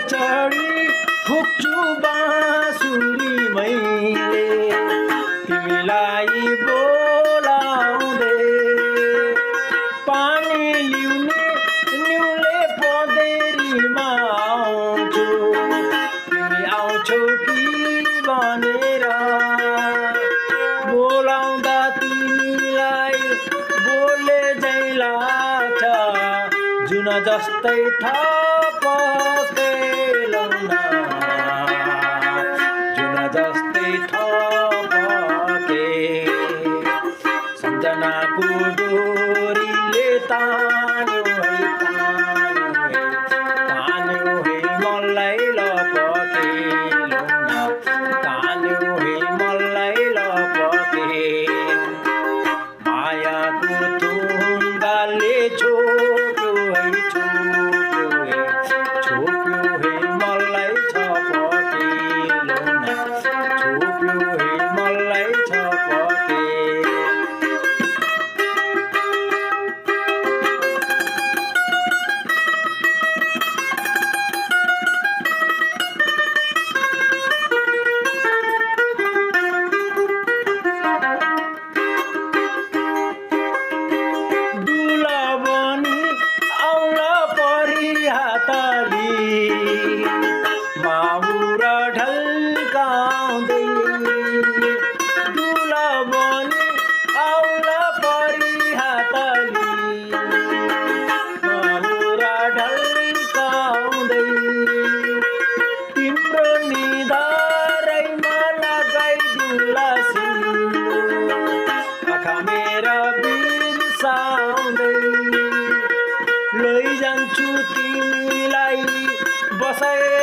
चढी फुक्छु बाँसुरी मैले तिमीलाई बोलाउँदै पानी लिउने निउले पँधेरीमा आउँछु तिमी आउँछौ कि भनेर बोलाउँदा तिमीलाई बोले झै लाग्छ जुन जस्तै थपके जुन जस्तै थपके सम्झनाको डोरीले तान्यो है मलाई लपके तान्यो है मलाई लपके मायाको थुङ्गाले छोप्यो है छोप्यो है मलाई छपके छोप्यो है मलाई छपके माउरा ढल्काउँदै दुला बनी आउला परी हातली माउरा ढल्काउँदै तिम्रो निधारैमा लगाइदिउँला सिन्दुर आँखा मेरा बिर्साउँदै लैजान्छु तिमीलाई बसाए